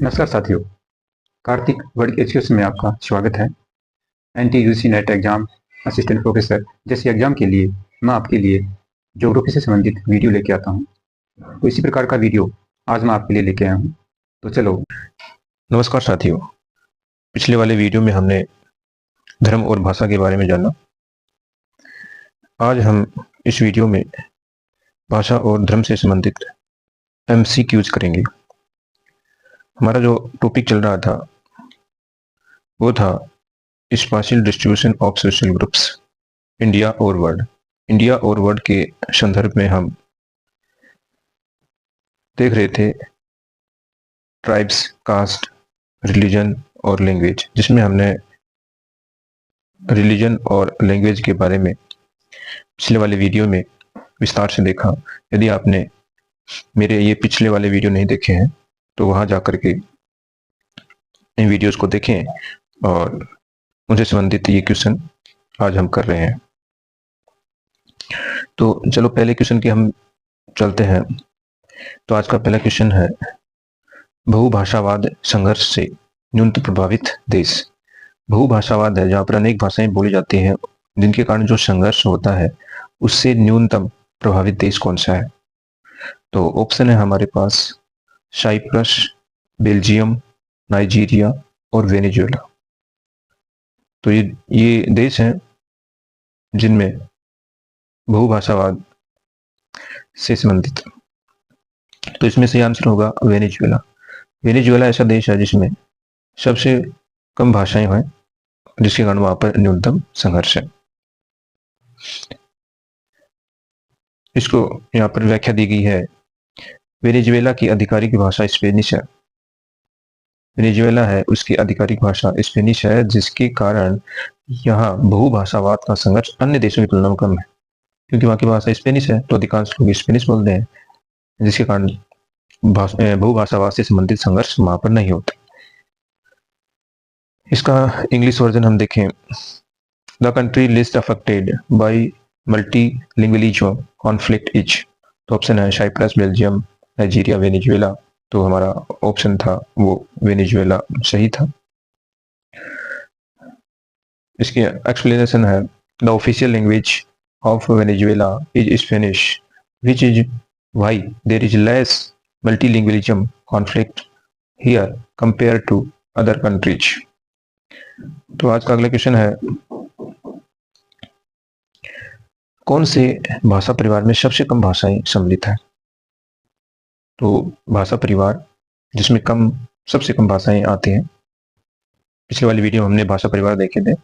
नमस्कार साथियों, Kartik word education में आपका स्वागत है। एनटीयूसी नेट एग्जाम, असिस्टेंट प्रोफेसर जैसे एग्जाम के लिए मैं आपके लिए ज्योग्राफी से संबंधित वीडियो लेके आता हूँ। तो इसी प्रकार का वीडियो आज मैं आपके लिए लेके आया हूँ। तो चलो। नमस्कार साथियों, पिछले वाले वीडियो में हमने धर्म और भाषा के बारे में जाना। आज हम इस वीडियो में भाषा और धर्म से संबंधित एमसीक्यूज करेंगे। हमारा जो टॉपिक चल रहा था वो था spatial distribution of social groups, India और वर्ल्ड। इंडिया और वर्ल्ड के संदर्भ में हम देख रहे थे ट्राइब्स, कास्ट, रिलीजन और लैंग्वेज, जिसमें हमने रिलीजन और लैंग्वेज के बारे में पिछले वाले वीडियो में विस्तार से देखा। यदि आपने मेरे ये पिछले वाले वीडियो नहीं देखे हैं तो वहां जाकर के इन वीडियोस को देखें और उनसे संबंधित ये क्वेश्चन आज हम कर रहे हैं। तो चलो पहले क्वेश्चन की हम चलते हैं। तो आज का पहला क्वेश्चन है, बहुभाषावाद संघर्ष से न्यूनतम प्रभावित देश। बहुभाषावाद है जहाँ पर अनेक भाषाएं बोली जाती हैं, जिनके कारण जो संघर्ष होता है उससे न्यूनतम प्रभावित देश कौन सा है? तो ऑप्शन है हमारे पास साइप्रस, बेल्जियम, नाइजीरिया और वेनेजुएला। तो ये देश हैं जिनमें बहुभाषावाद से संबंधित। तो इसमें सही आंसर होगा वेनेजुएला। वेनेजुएला ऐसा देश है जिसमें सबसे कम भाषाएं हैं, जिसके कारण वहां पर न्यूनतम संघर्ष है। इसको यहाँ पर व्याख्या दी गई है, वेनेजुएला की आधिकारिक भाषा स्पेनिश है। वेनेजुएला है उसकी आधिकारिक भाषा स्पेनिश है, जिसके कारण यहाँ बहुभाषावाद का संघर्ष अन्य देशों की तुलना में कम है, क्योंकि वहाँ की भाषा स्पेनिश है तो अधिकांश लोग स्पेनिश बोलते हैं, जिसके कारण बहुभाषावाद से संबंधित संघर्ष वहां पर नहीं होता। इसका इंग्लिश वर्जन हम देखें, the country list affected by multilingualism conflict etch. तो ऑप्शन है साइप्रस, बेल्जियम, नाइजीरिया, वेनेजुएला। तो हमारा ऑप्शन था वो वेनेजुएला सही था। इसकी एक्सप्लेनेशन है, the official language of Venezuela is Spanish, which is why there is less multilingualism conflict here compare to other countries. तो आज का अगला क्वेश्चन है, कौन से भाषा परिवार में सबसे कम भाषाएं सम्मिलित है? तो भाषा परिवार जिसमें सबसे कम भाषाएं आती हैं, पिछले वाली वीडियो में हमने भाषा परिवार देखे थे।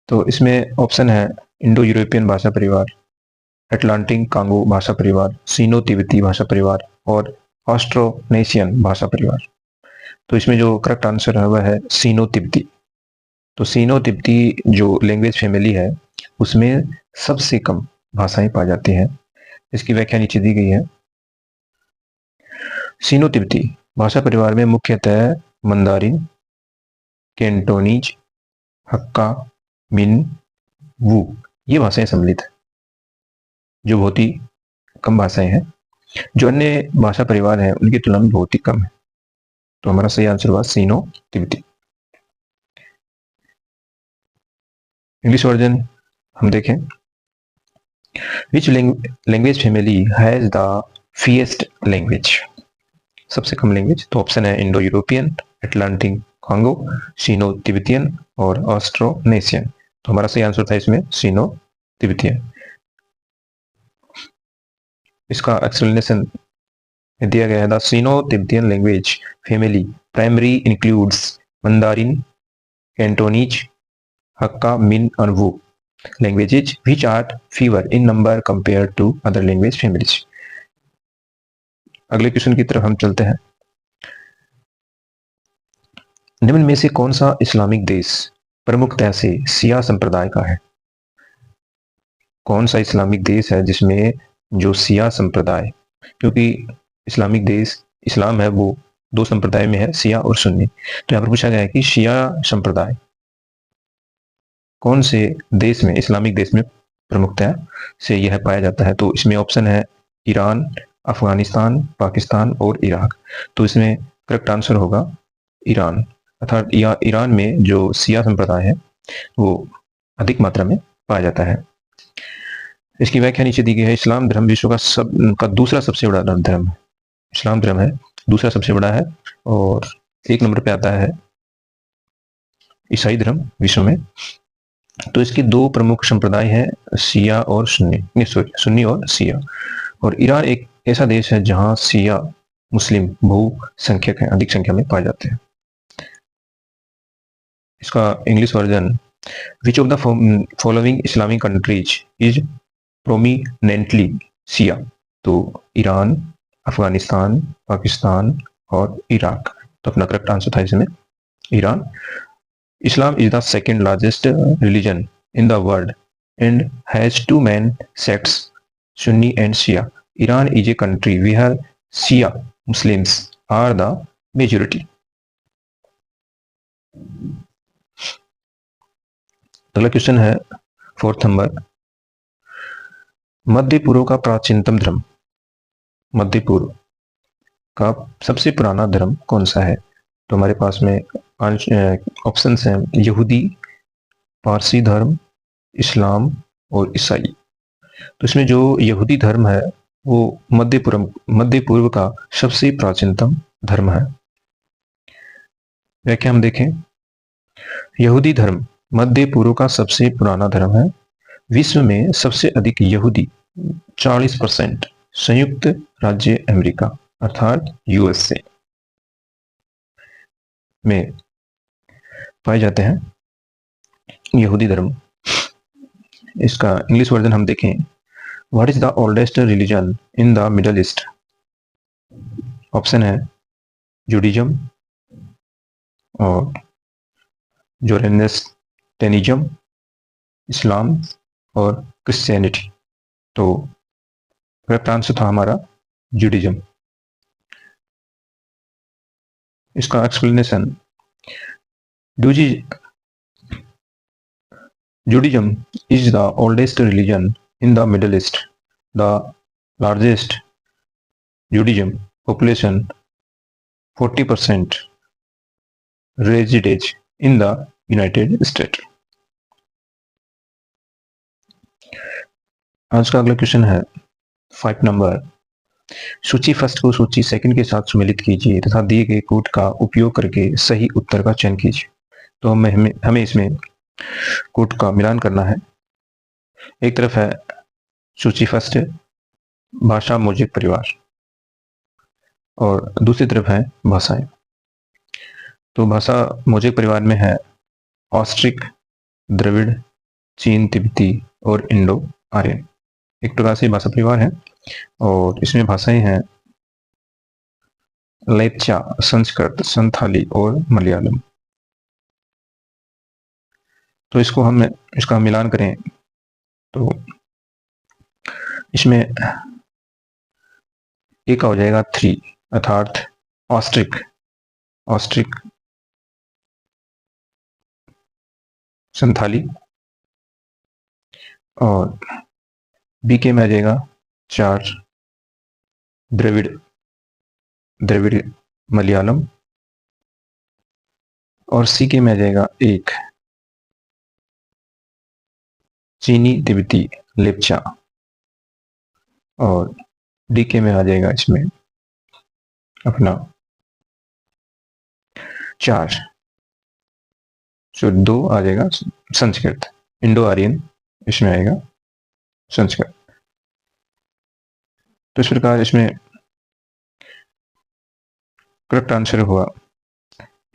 तो इसमें ऑप्शन है इंडो यूरोपियन भाषा परिवार, अटलांटिक कांगो भाषा परिवार, सीनो तिब्बती भाषा परिवार और ऑस्ट्रोनेशियन भाषा परिवार। तो इसमें जो करेक्ट आंसर है वह है सीनो तिब्बती। तो सीनो तिब्बती जो लैंग्वेज फैमिली है उसमें सबसे कम भाषाएं पाई जाती हैं। इसकी व्याख्या नीचे दी गई है, सीनो तिब्बती भाषा परिवार में मुख्यतः मंदारिन, कैंटोनीज, हक्का, मिन, वू ये भाषाएं सम्मिलित है, जो बहुत ही कम भाषाएं हैं, जो अन्य भाषा परिवार हैं उनकी तुलना में बहुत ही कम है। तो हमारा सही आंसर हुआ सीनो तिब्बती। इंग्लिश वर्जन हम देखें, which language family has the fewest language. सबसे कम लैंग्वेज, तो ऑप्शन है Indo European, Atlantic Congo, Sino Tibetan और ऑस्ट्रोनेशियन। तो हमारा सही आंसर था इसमें सीनो तिब्बतियन। इसका एक्सप्लेनेशन दिया गया है, the Sino Tibetan language family primary includes Mandarin, Cantonese, Hakka, Min और Wu languages which are fewer in number compared to other language families। अगले क्वेश्चन की तरफ हम चलते हैं, निम्न में से कौन सा इस्लामिक देश प्रमुखतः से शिया संप्रदाय का है? कौन सा इस्लामिक देश है जिसमें जो शिया संप्रदाय, क्योंकि इस्लामिक देश इस्लाम है वो दो संप्रदाय में है, शिया और सुन्नी। तो यहाँ पर पूछा गया है कि शिया संप्रदाय कौन से देश में, इस्लामिक देश में प्रमुखता से यह पाया जाता है? तो इसमें ऑप्शन है ईरान, अफगानिस्तान, पाकिस्तान और इराक। तो इसमें करेक्ट आंसर होगा ईरान। अर्थात ईरान में जो शिया संप्रदाय है वो अधिक मात्रा में पाया जाता है। इसकी व्याख्या नीचे दी गई है। इस्लाम धर्म विश्व का दूसरा सबसे बड़ा धर्म है। इस्लाम धर्म है दूसरा सबसे बड़ा है और 1 नंबर पे आता है ईसाई धर्म विश्व में। तो इसके 2 प्रमुख संप्रदाय हैं, शिया और सुन्नी और शिया। और ईरान एक ऐसा देश है जहां शिया मुस्लिम बहुसंख्यक हैं, अधिक संख्या में पाए जाते हैं। इसका English version, which of the following Islamic countries is prominently Shia. तो ईरान, अफगानिस्तान, पाकिस्तान और इराक। तो अपना करेक्ट आंसर था इसमें Iran. Islam is the second largest religion in the world and has 2 main sects, Sunni and Shia. Iran is a country where Shia Muslims are the majority. अगला question है 4th number, मध्य पूर्व का प्राचीनतम धर्म, मध्य पूर्व का सबसे पुराना धर्म कौन सा है? तो हमारे पास में ऑप्शंस हैं, यहूदी, पारसी धर्म, इस्लाम और ईसाई। तो इसमें जो यहूदी धर्म है वो मध्य पूर्व का सबसे प्राचीनतम धर्म है। व्याख्या हम देखें, यहूदी धर्म मध्य पूर्व का सबसे पुराना धर्म है। विश्व में सबसे अधिक यहूदी 40% संयुक्त राज्य अमेरिका अर्थात यूएसए में पाए जाते हैं यहूदी धर्म। इसका इंग्लिश वर्जन हम देखें, what is the oldest religion in the middle east? Option है जुडिज्म और जोरेनेस्टेनिज्म, इस्लाम और क्रिश्चियनिटी। तो करेक्ट आंसर था हमारा जुडिज्म। इसका explanation, Judaism is the oldest religion in the Middle East. The largest Judaism population, 40%, resides in the United States. आज का अगला क्वेश्चन है 5 नंबर, सूची फर्स्ट को सूची सेकंड के साथ सम्मिलित कीजिए तथा दिए गए कोड का उपयोग करके सही उत्तर का चयन कीजिए। तो हमें इसमें कोड का मिलान करना है। एक तरफ है सूची फर्स्ट भाषा मौजिक परिवार और दूसरी तरफ है भाषाएं। तो भाषा मौजिक परिवार में है ऑस्ट्रिक, द्रविड़, चीन तिब्बती और इंडो आर्यन। एक प्रकार से भाषा परिवार है और इसमें भाषाएं हैं लेप्चा, संस्कृत, संथाली और मलयालम। तो इसका मिलान करें तो इसमें एक हो जाएगा 3 अर्थात ऑस्ट्रिक, संथाली और बीके में आ जाएगा 4 द्रविड़ मलयालम और सीके में आ जाएगा 1 चीनी तिब्बती लेप्चा और डीके में आ जाएगा इसमें अपना 4 जो 2 आ जाएगा संस्कृत, इंडो आर्यन इसमें आएगा संस्कृत। तो इस प्रकार इसमें करेक्ट आंसर हुआ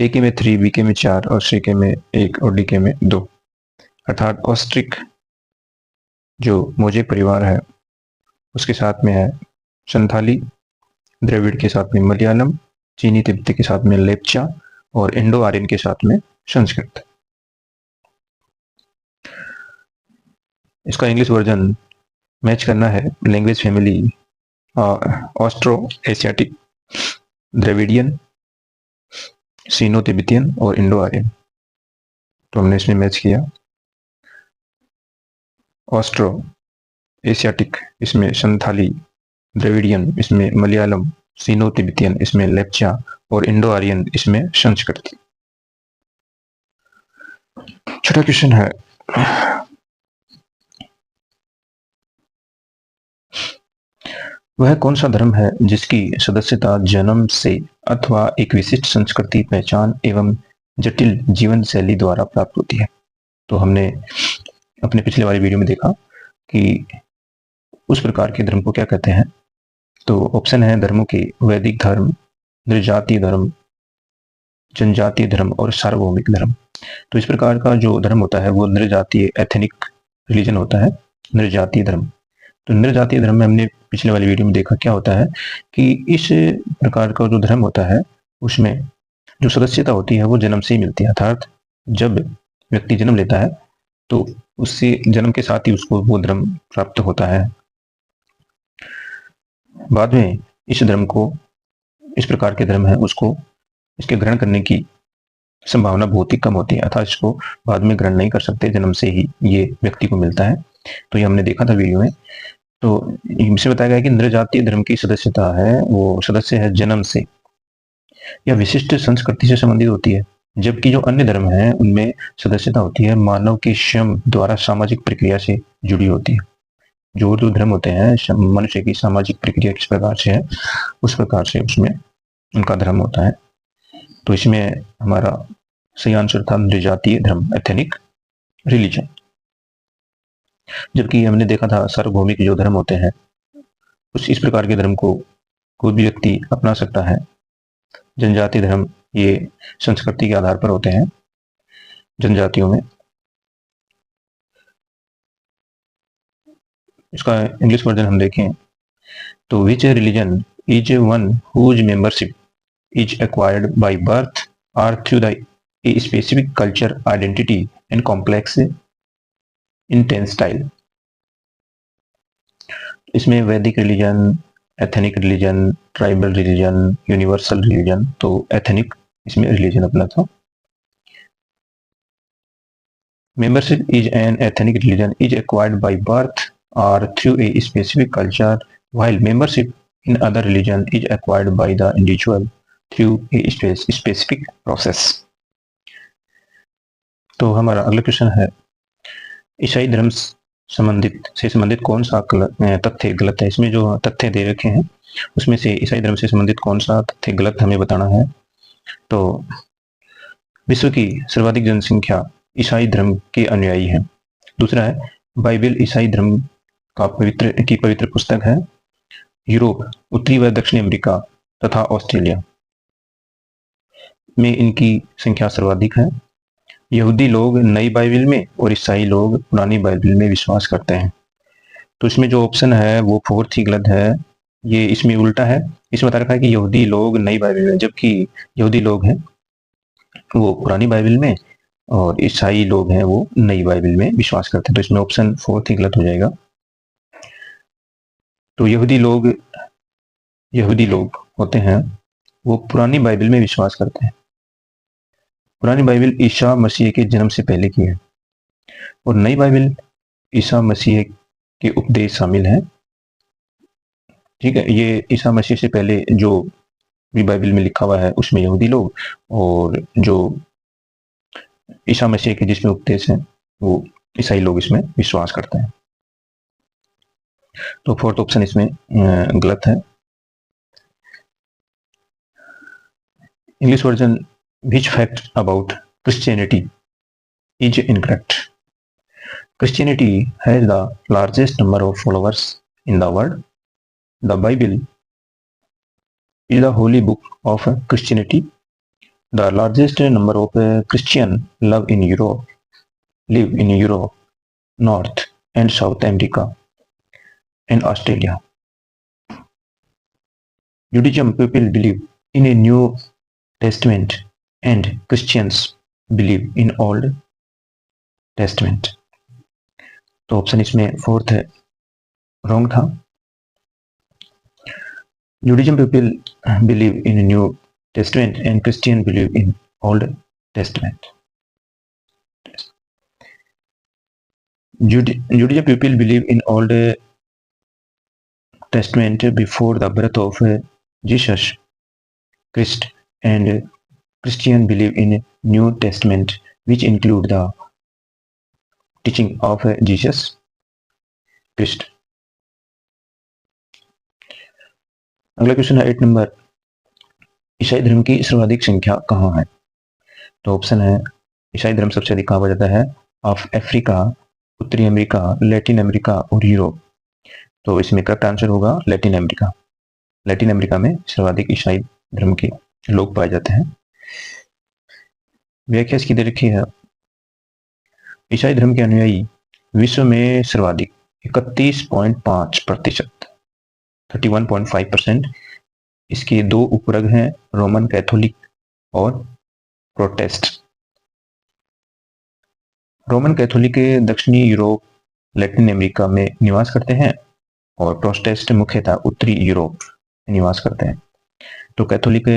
ए में 3, बी में 4 और सी में 1 और डी में 2 अर्थात ऑस्ट्रिक जो मौजिक परिवार है उसके साथ में है संथाली, द्रविड़ के साथ में मलयालम, चीनी तिब्बती के साथ में लेप्चा और इंडो आर्यन के साथ में संस्कृत। इसका इंग्लिश वर्जन मैच करना है language family Austro Asiatic, Dravidian, Sino Tibetan और इंडो आर्यन। तो हमने इसमें मैच किया ऑस्ट्रो एशियाटिक, इसमें संथाली, द्रविडियन, इसमें मलयालम सीनो तिब्बतियन इसमें लेप्चा और इंडो आर्यन इसमें संस्कृत। छठा क्वेश्चन है वह कौन सा धर्म है जिसकी सदस्यता जन्म से अथवा एक विशिष्ट संस्कृति पहचान एवं जटिल जीवन शैली द्वारा प्राप्त होती है। तो हमने अपने पिछले वाली वीडियो में देखा कि उस प्रकार के धर्म को क्या कहते हैं। तो ऑप्शन है धर्मों के वैदिक धर्म, नृजातीय धर्म, जनजातीय धर्म और सार्वभौमिक धर्म। तो इस प्रकार का जो धर्म होता है वो नृजातीय एथनिक रिलीजन होता है, नृजातीय धर्म। तो नृजातीय धर्म में हमने पिछले वाली वीडियो में देखा क्या होता है कि इस प्रकार का जो धर्म होता है उसमें जो सदस्यता होती है वो जन्म से ही मिलती है, अर्थात जब व्यक्ति जन्म लेता है तो उससे जन्म के साथ ही उसको वो धर्म प्राप्त होता है। बाद में इस धर्म को, इस प्रकार के धर्म है उसको, इसके ग्रहण करने की संभावना बहुत ही कम होती है, अर्थात इसको बाद में ग्रहण नहीं कर सकते, जन्म से ही ये व्यक्ति को मिलता है। तो ये हमने देखा था वीडियो में। तो इनसे बताया गया कि नृजातीय धर्म की सदस्यता है वो सदस्य है जन्म से या विशिष्ट संस्कृति से संबंधित होती है, जबकि जो अन्य धर्म है उनमें सदस्यता होती है मानव के श्रम द्वारा सामाजिक प्रक्रिया से जुड़ी होती है। जो धर्म होते हैं मनुष्य की सामाजिक प्रक्रिया किस प्रकार से है उस प्रकार से उसमें उनका धर्म होता है। तो इसमें हमारा सही आंसर था नृजातीय धर्म, एथनिक रिलीजन। जबकि हमने देखा था सार्वभौमिक जो धर्म होते हैं उस इस प्रकार के धर्म को कोई भी व्यक्ति अपना सकता है। जनजातीय धर्म ये संस्कृति के आधार पर होते हैं जनजातियों में। इसका इंग्लिश वर्जन हम देखें तो which religion is one whose membership is acquired by birth और through the a specific culture identity and complex intense style. इसमें Vedic religion, ethnic religion, tribal religion, universal religion. तो एथनिक इसमें रिलीजन अपना था। Membership is an ethnic religion is acquired by birth or through a specific culture, while membership in other religion is acquired by the individual through a specific process। तो हमारा अगला question है ईसाई धर्म से संबंधित कौन सा तथ्य गलत है। इसमें जो तथ्य दे रखे हैं उसमें से ईसाई धर्म से संबंधित कौन सा तथ्य गलत हमें बताना है। तो विश्व की सर्वाधिक जनसंख्या ईसाई धर्म के अनुयायी है। दूसरा है बाइबल ईसाई धर्म का पवित्र पुस्तक है। यूरोप, उत्तरी व दक्षिणी अमेरिका तथा ऑस्ट्रेलिया में इनकी संख्या सर्वाधिक है। यहूदी लोग नई बाइबल में और ईसाई लोग पुरानी बाइबल में विश्वास करते हैं। तो इसमें जो ऑप्शन है वो फोर्थ ही गलत है। ये इसमें उल्टा है। इसमें बता रखा है कि यहूदी लोग नई बाइबल में, जबकि यहूदी लोग हैं वो पुरानी बाइबल में और ईसाई लोग हैं वो नई बाइबल में विश्वास करते हैं। तो इसमें ऑप्शन फोर्थ ही गलत हो जाएगा। तो यहूदी लोग होते हैं वो पुरानी बाइबल में विश्वास करते हैं। पुरानी बाइबल ईसा मसीह के जन्म से पहले की है और नई बाइबल ईसा मसीह के उपदेश शामिल हैं। ठीक है, ये ईसा मसीह से पहले जो भी बाइबल में लिखा हुआ है उसमें यहूदी लोग, और जो ईसा मसीह के जिसमें उपदेश हैं वो ईसाई लोग इसमें विश्वास करते हैं। तो फोर्थ ऑप्शन इसमें गलत है। English version which fact about Christianity is incorrect. Christianity has the largest number of followers in the world. The Bible is the holy book of Christianity. The largest number of Christians live in Europe, North and South America, and Australia. Judaism people believe in a New Testament, and Christians believe in Old Testament. तो option इसमें fourth है, wrong था। Judaism people believe in New Testament and Christian believe in Old Testament. Judaism people believe in Old Testament before the birth of Jesus, Christ, and Christian believe in New Testament, which include the teaching of Jesus Christ. अगला question है 8 number, ईसाई धर्म की सर्वाधिक संख्या कहाँ है? तो ऑप्शन है, ईसाई धर्म सबसे अधिक कहाँ पाया जाता है? ऑफ अफ्रीका, उत्तरी अमेरिका, लैटिन अमेरिका और यूरोप। तो इसमें करेक्ट आंसर होगा लैटिन अमेरिका। लैटिन अमेरिका में सर्वाधिक ईसाई धर्म के लोग पाए जाते हैं। व्याख्या इसकी दे रखी है, ईसाई धर्म के अनुयायी विश्व में सर्वाधिक 31.5%, 31.5%। इसके दो उपवर्ग हैं, रोमन कैथोलिक और प्रोटेस्ट। रोमन कैथोलिक दक्षिणी यूरोप, लैटिन अमेरिका में निवास करते हैं और प्रोटेस्ट मुख्यतः उत्तरी यूरोप में निवास करते हैं। तो कैथोलिक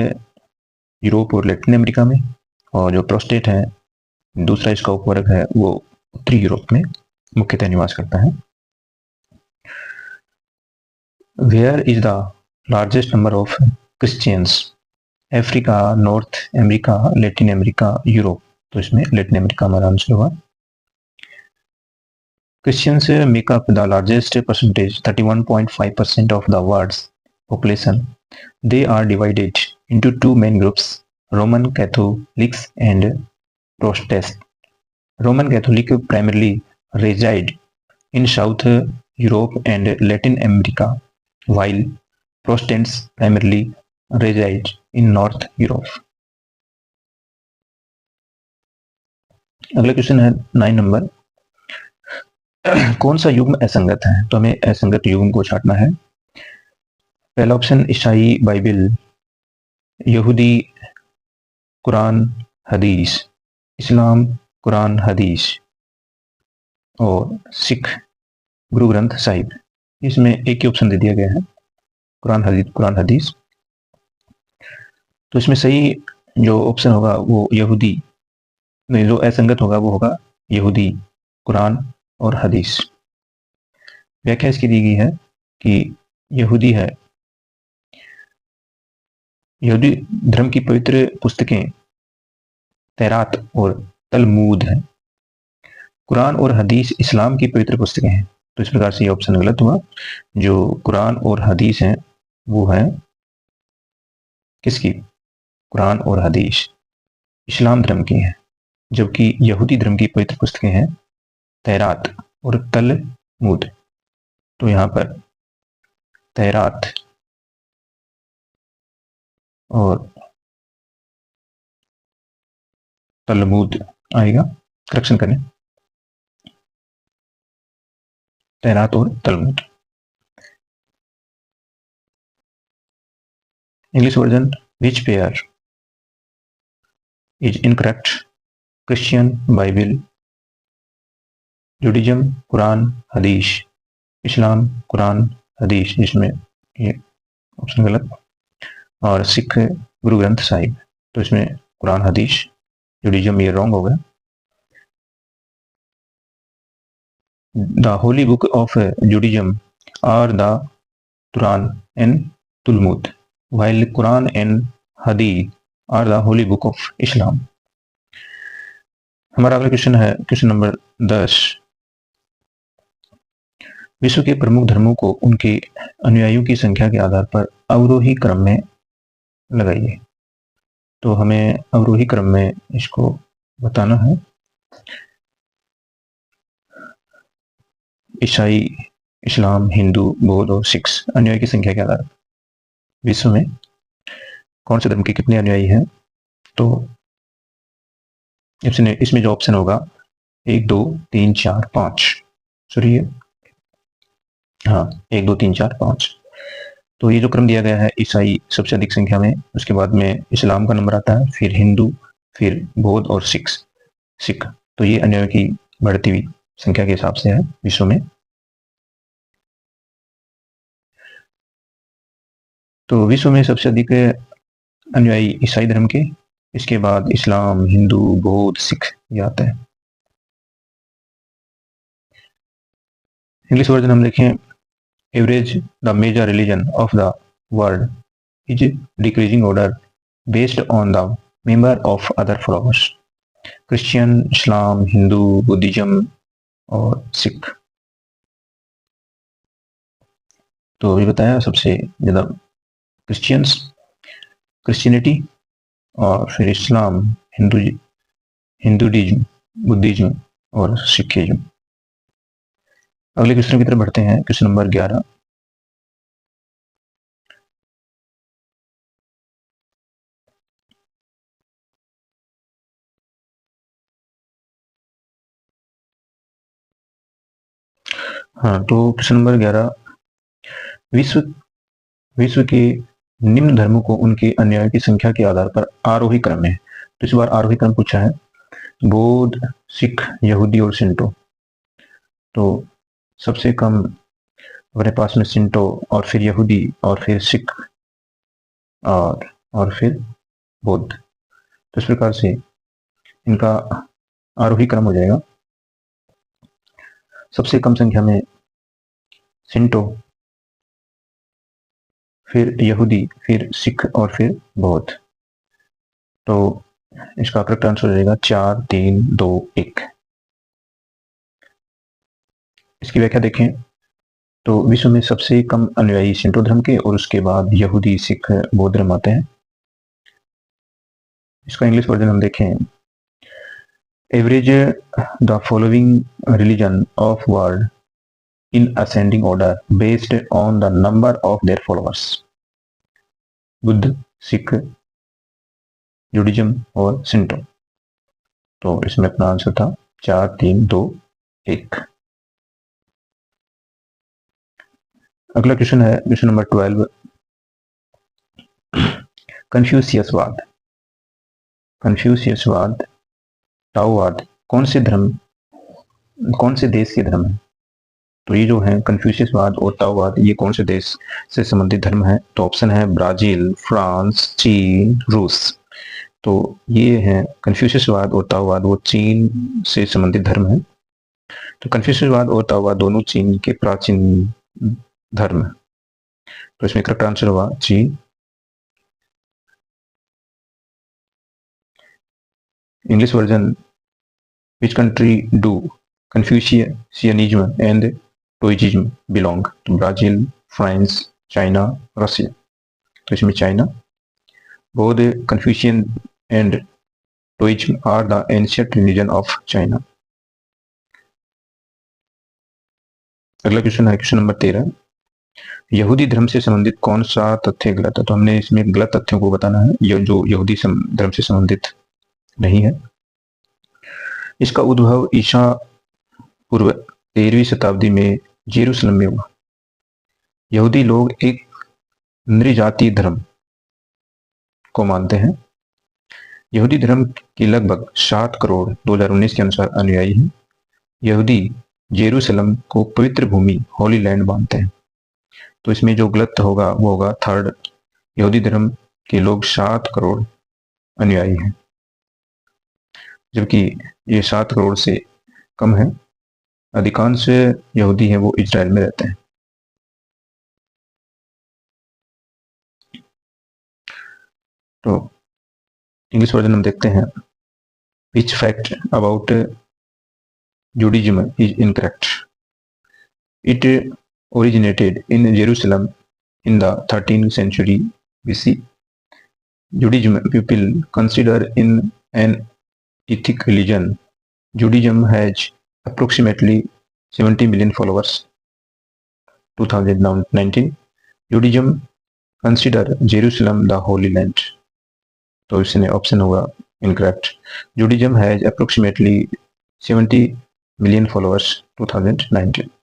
यूरोप और लैटिन अमेरिका में, और जो प्रोटेस्ट है दूसरा इसका उपवर्ग है वो उत्तरी यूरोप में मुख्यतः निवास करता है। Where is the largest number of Christians? Africa, North America, Latin America, Europe. तो इसमें लैटिन अमेरिका हमारा आंसर होगा। Christians make up the largest percentage, 31.5% of the world's population. They are divided into two main groups, Roman Catholics and Protestants. Roman Catholic primarily reside in South Europe and Latin America, while Protestants primarily reside in North Europe. अगला question है 9 number, कौन सा युग्म असंगत है? तो हमें असंगत युग्म को छांटना है। पहला ऑप्शन ईसाई बाइबल, यहूदी कुरान हदीस, इस्लाम कुरान हदीस और सिख गुरु ग्रंथ साहिब। इसमें एक ही ऑप्शन दे दिया गया है, कुरान हदीस। तो इसमें सही जो ऑप्शन होगा वो यहूदी, नहीं, जो असंगत होगा वो होगा यहूदी कुरान और हदीस। व्याख्या इसकी दी गई है कि यहूदी धर्म की पवित्र पुस्तकें तैरात और तलमूद हैं। कुरान और हदीस इस्लाम की पवित्र पुस्तकें हैं। तो इस प्रकार से ये ऑप्शन गलत हुआ। जो कुरान और हदीस हैं वो है किसकी? कुरान और हदीस इस्लाम धर्म की हैं, जबकि यहूदी धर्म की पवित्र पुस्तकें हैं तैरात और तलमूद। तो यहाँ पर तैरात और तलमूद आएगा। करेक्शन करें, तैरात और तलमूद। English version, which pair is incorrect? Christian Bible, Judaism Quran Hadith, Islam Quran हदीस, जिसमें ये ऑप्शन गलत, और सिख गुरु ग्रंथ साहिब। तो इसमें कुरान हदीस, जुडिज्म ये रॉन्ग हो गया। The holy book of Judaism are the Quran and Talmud, while Quran and Hadith are the holy book of Islam. हमारा अगला क्वेश्चन है क्वेश्चन नंबर 10, विश्व के प्रमुख धर्मों को उनके अनुयायियों की संख्या के आधार पर अवरोही क्रम में लगाइए। तो हमें अवरोही क्रम में इसको बताना है। ईसाई, इस्लाम, हिंदू, बौद्ध और सिख अनुयायी की संख्या के आधार पर विश्व में कौन से धर्म के कितने अनुयायी हैं? तो इसमें जो ऑप्शन होगा 1 2 3 4 5, सॉरी हाँ 1 2 3 4 5। तो ये जो क्रम दिया गया है, ईसाई सबसे अधिक संख्या में, उसके बाद में इस्लाम का नंबर आता है, फिर हिंदू, फिर बौद्ध और सिख। तो ये अनुयायियों की बढ़ती हुई संख्या के हिसाब से है विश्व में। तो विश्व में सबसे अधिक अनुयायी ईसाई धर्म के, इसके बाद इस्लाम, हिंदू, बौद्ध, सिख ये आता है। इंग्लिश वर्जन हम देखें, average the major religion of the world is decreasing order based on the member of other followers, Christian, Islam, Hindu, Buddhism और सिख। तो अभी बताया सबसे ज़्यादा क्रिश्चियनिटी और फिर इस्लाम, हिंदुइज्म, बुद्धिज्म और सिखिज्म। अगले क्वेश्चन की तरफ बढ़ते हैं। Question number 11। हाँ, तो क्वेश्चन नंबर 11, विश्व के निम्न धर्मों को उनके अनुयायियों की संख्या के आधार पर आरोही क्रम है। तो इस बार आरोही क्रम पूछा है। बौद्ध, सिख, यहूदी और शिंटो। तो सबसे कम हमारे पास में शिंटो और फिर यहूदी और फिर सिख और फिर बौद्ध। तो इस प्रकार से इनका आरोही क्रम हो जाएगा। सबसे कम संख्या में शिंटो, फिर यहूदी, फिर सिख और फिर बौद्ध। तो इसका करेक्ट आंसर हो जाएगा 4, 3, 2, 1। इसकी व्याख्या देखें तो विश्व में सबसे कम अनुयायी शिंटो धर्म के और उसके बाद यहूदी, सिख, बौद्ध धर्म आते हैं। इसका इंग्लिश वर्जन हम देखें, average the following religion of world in ascending order based on the number of their followers, Buddha, Sikh, Judaism और शिंटो। तो इसमें अपना आंसर था 4, 3, 2, 1। अगला क्वेश्चन है क्वेश्चन नंबर 12, कन्फ्यूशियसवाद, टाओवाद कौन से देश के धर्म है? तो ये जो है कन्फ्यूशियसवाद और टाओवाद, ये कौन से देश से संबंधित धर्म है? तो ऑप्शन है ब्राजील, फ्रांस, चीन, रूस। तो ये है कन्फ्यूशियसवाद और टाओवाद, वो चीन से संबंधित धर्म है। तो कन्फ्यूशियसवाद और टाओवाद दोनों चीन के प्राचीन धर्म है। तो इसमें करेक्ट आंसर हुआ चीन। English version, which country do Confucianism and Taoism belong? तो ब्राजील, फ्रांस, चाइना, रसिया। तो इसमें China. Both Confucian and Taoism are the ancient religion of China. अगला क्वेश्चन है क्वेश्चन नंबर 13, यहूदी धर्म से संबंधित कौन सा तथ्य गलत है? तो हमने इसमें गलत तथ्यों को बताना है, ये जो यहूदी धर्म से संबंधित नहीं है। इसका उद्भव ईसा पूर्व 13वीं शताब्दी में जेरूसलम में हुआ। यहूदी लोग एक नृजातीय धर्म को मानते हैं। यहूदी धर्म के लगभग 7 करोड़ 2019 के अनुसार अनुयायी हैं। यहूदी जेरूसलम को पवित्र भूमि, होली लैंड मानते हैं। तो इसमें जो गलत होगा वो होगा थर्ड, यहूदी धर्म के लोग 7 करोड़ अनुयायी हैं, जबकि ये 7 करोड़ से कम है। अधिकांश यहूदी हैं वो इजराइल में रहते हैं। तो इंग्लिश वर्जन हम देखते हैं, which fact about Judaism is incorrect? It originated in Jerusalem in the 13th century BC. Judaism people consider in an ethnic religion. Judaism has approximately 70 million followers. 2019. Judaism consider Jerusalem the Holy Land. तो इसमें option होगा incorrect. Judaism has approximately 70 million followers. 2019.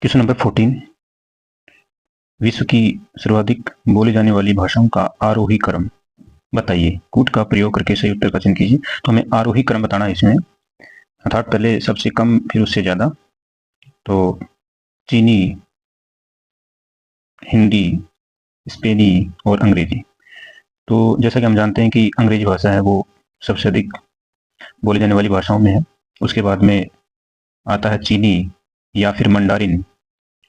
Question number 14, विश्व की सर्वाधिक बोली जाने वाली भाषाओं का आरोही क्रम बताइए। कूट का प्रयोग करके सही उत्तर का चयन कीजिए। तो हमें आरोही क्रम बताना है इसमें, अर्थात पहले सबसे कम फिर उससे ज़्यादा। तो चीनी हिंदी, स्पेनी और अंग्रेजी। तो जैसा कि हम जानते हैं कि अंग्रेजी भाषा है वो सबसे अधिक बोली जाने वाली भाषाओं में है। उसके बाद में आता है चीनी या फिर मंडारिन,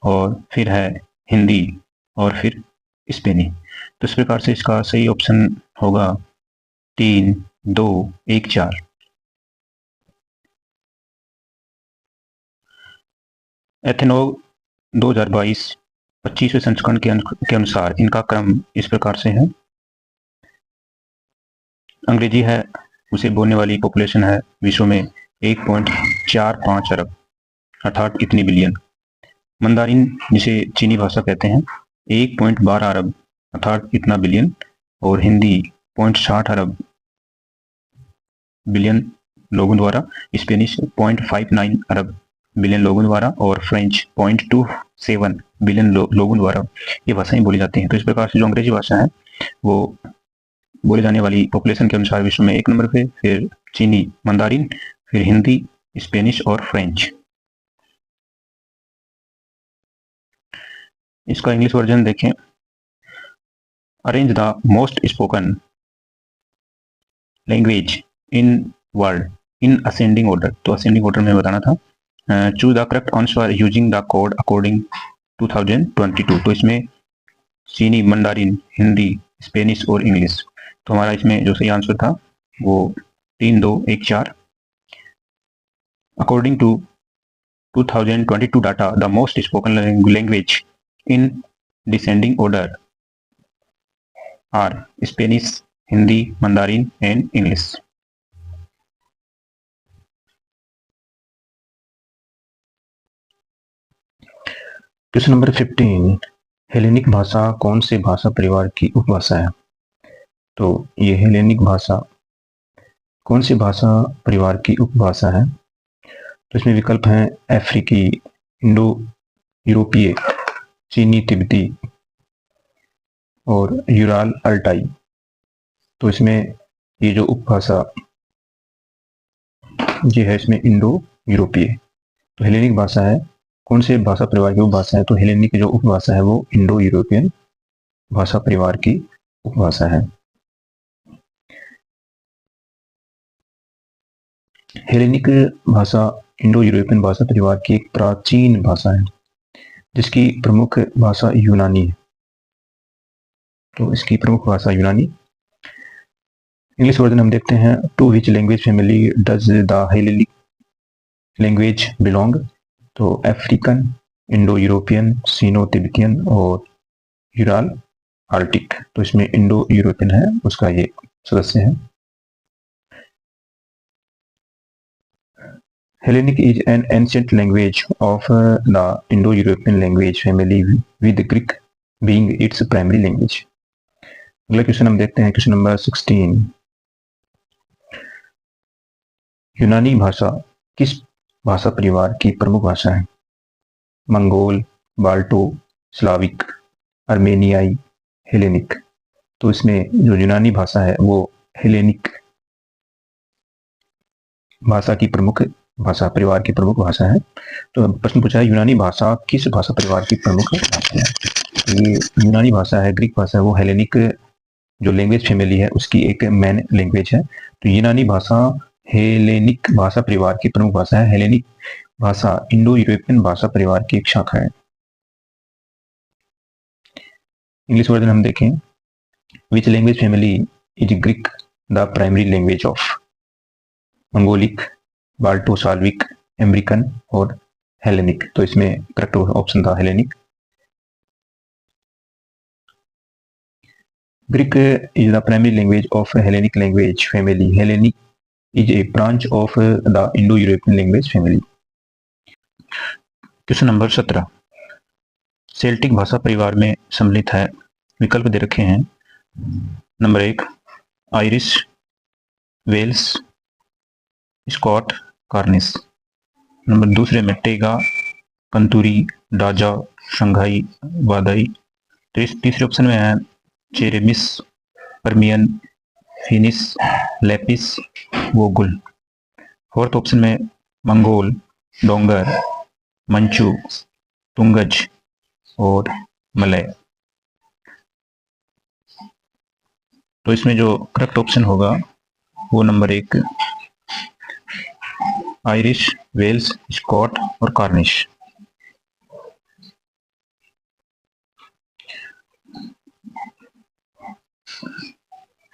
और फिर है हिंदी, और फिर स्पेनी। तो इस प्रकार से इसका सही ऑप्शन होगा 3, 2, 1, 4। एथेनॉल 2022 25वें संस्करण के अनुसार इनका क्रम इस प्रकार से है। अंग्रेजी है, उसे बोलने वाली पॉपुलेशन है विश्व में 1.45 अरब, अर्थात इतनी बिलियन। मंदारिन, जिसे चीनी भाषा कहते हैं, 1.12 अरब, अर्थात इतना बिलियन। और हिंदी 0.60 अरब बिलियन लोगों द्वारा, स्पेनिश 0.59 अरब बिलियन लोगों द्वारा, और फ्रेंच 0.27 बिलियन लोगों द्वारा ये भाषाएं बोली जाती हैं। तो इस प्रकार से जो अंग्रेजी भाषा है वो बोले जाने वाली पॉपुलेशन के अनुसार विश्व में 1 नंबर पे, फिर चीनी, मंदारिन, फिर हिंदी, स्पेनिश और फ्रेंच। इसका इंग्लिश वर्जन देखें। Arrange the most spoken language in world in ascending order. तो असेंडिंग ऑर्डर में बताना था। Choose the correct answer using the code according 2022। तो इसमें चीनी, मंडारिन, हिंदी, स्पेनिश और इंग्लिश। तो हमारा इसमें जो सही आंसर था वो 3, 2, 1, 4। According to 2022 data, the most spoken language in descending order are Spanish, Hindi, Mandarin and English. Question number 15, Hellenic भाषा कौन से भाषा परिवार की उपभाषा है? तो ये हेलेनिक भाषा कौन सी भाषा परिवार की उपभाषा है? तो इसमें विकल्प हैं अफ्रीकी, इंडो यूरोपीय, चीनी तिब्बती और यूराल अल्टाई। तो इसमें ये जो उपभाषा ये है इसमें इंडो यूरोपीय। तो हेलेनिक भाषा है, कौन से भाषा परिवार की उपभाषा है? तो हेलेनिक की जो उपभाषा है वो इंडो यूरोपियन भाषा परिवार की उपभाषा है। हेलेनिक भाषा इंडो यूरोपियन भाषा परिवार की एक प्राचीन भाषा है जिसकी प्रमुख भाषा यूनानी है। तो इसकी प्रमुख भाषा यूनानी। इंग्लिश वर्जन हम देखते हैं। To which language family does the Hellenic language belong? तो African, Indo European, Sino Tibetan और यूराल आर्टिक। तो इसमें इंडो यूरोपियन है, उसका ये सदस्य है। Hellenic is an ancient language of the Indo-European language family with Greek being its primary language. अगला क्वेश्चन हम देखते हैं, क्वेश्चन नंबर 16। यूनानी भाषा किस भाषा परिवार की प्रमुख भाषा है? मंगोल, बाल्टो, स्लाविक, अर्मेनियाई, हेलेनिक। तो इसमें जो यूनानी भाषा है वो हेलेनिक भाषा की प्रमुख भाषा परिवार की प्रमुख भाषा है। तो प्रश्न पूछा है यूनानी भाषा किस भाषा परिवार की प्रमुख भाषा है? ये यूनानी भाषा है, ग्रीक भाषा है, वो हेलेनिक जो लैंग्वेज फैमिली है उसकी एक मेन लैंग्वेज है। तो यूनानी भाषा हेलेनिक भाषा परिवार की प्रमुख भाषा है। हेलेनिक भाषा इंडो यूरोपियन भाषा परिवार की एक शाखा है। इंग्लिश वर्जन हम देखें। Which language family is Greek the primary language of? Mongolic, Balto, Slavic, American और हेलेनिक। तो इसमें करेक्ट ऑप्शन था Hellenic. Greek is the primary language of Hellenic language family. Hellenic is a branch of the Indo-European language family. Question number 17, Celtic भाषा परिवार में सम्मिलित है। विकल्प दे रखे हैं। Number 1 Irish, Welsh, Scot, Cornish. Number दूसरे में टेगा, कंतूरी, डाजा, शंघाई, वादाई। तो इस तीसरे ऑप्शन में है Cheremis, Permian, Finnish, Lappish, Vogul. Fourth option में मंगोल, डोंगर, मंचू, तुंगज और मलय। तो इसमें जो करेक्ट ऑप्शन होगा वो नंबर 1 आयरिश, वेल्स, स्कॉट और कार्निश।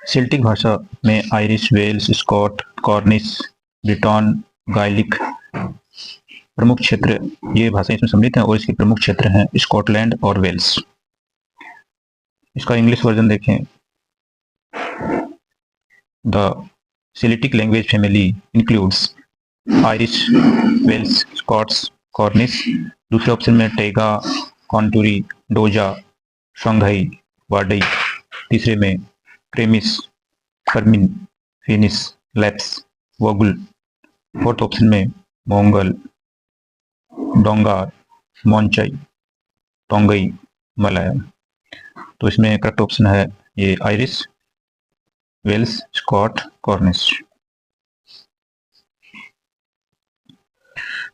सेल्टिक भाषा में Irish, Welsh, Scot, Cornish, Breton, Gaelic प्रमुख क्षेत्र, ये भाषाएं इसमें सम्मिलित हैं और इसके प्रमुख क्षेत्र हैं स्कॉटलैंड और वेल्स। इसका इंग्लिश वर्जन देखें। The Celtic language family includes Irish, Welsh, Scots, Cornish. दूसरे ऑप्शन में टेगा, कॉन्टूरी, डोजा, शंघाई, वाडई। तीसरे में क्रेमिस, कर्मिन, Finnish, Lapps, Vogul. Fourth option में मोंगल, डोंगार, मोंचाई, टोंगई, मलयालम। तो इसमें करेक्ट ऑप्शन है ये Irish, Welsh, Scot, Cornish.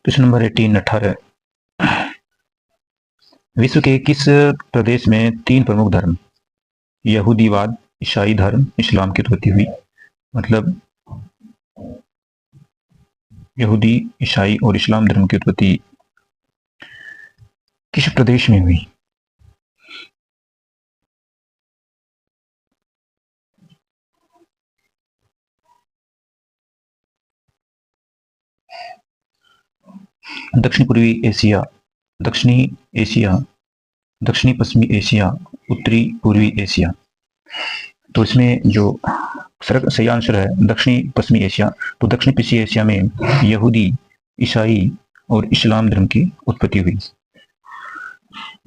Question number 18 विश्व के किस प्रदेश में 3 प्रमुख धर्म यहूदीवाद, ईसाई धर्म, इस्लाम की उत्पत्ति हुई? मतलब यहूदी, ईसाई और इस्लाम धर्म की उत्पत्ति किस प्रदेश में हुई? दक्षिण पूर्वी एशिया, दक्षिणी एशिया, दक्षिणी पश्चिमी एशिया, उत्तरी पूर्वी एशिया। तो इसमें जो सही आंसर है दक्षिणी पश्चिमी एशिया। तो दक्षिणी पश्चिमी एशिया में यहूदी, ईसाई और इस्लाम धर्म की उत्पत्ति हुई।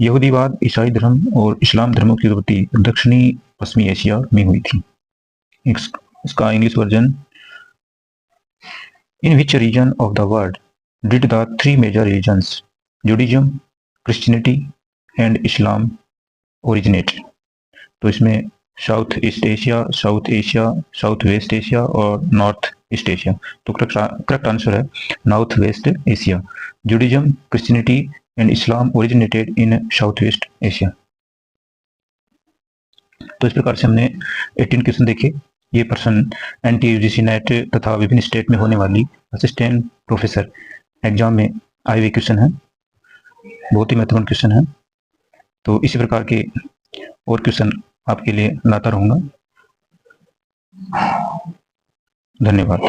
यहूदीवाद, ईसाई धर्म और इस्लाम धर्म की उत्पत्ति दक्षिणी पश्चिमी एशिया में हुई थी। इसका English version, in which region of the world did the 3 major religions Judaism, Christianity and Islam originate? तो इसमें South East Asia, South Asia, South West Asia और नॉर्थ ईस्ट एशिया। तो करेक्ट आंसर है North West Asia. Judaism, Christianity and Islam originated in South West Asia. तो इस प्रकार से हमने 18 क्वेश्चन देखे। ये प्रश्न NTUGC नेट तथा विभिन्न स्टेट में होने वाली असिस्टेंट प्रोफेसर एग्जाम में आए हुए क्वेश्चन हैं। बहुत ही महत्वपूर्ण क्वेश्चन है। तो इसी प्रकार के और क्वेश्चन आपके लिए लाता रहूंगा। धन्यवाद।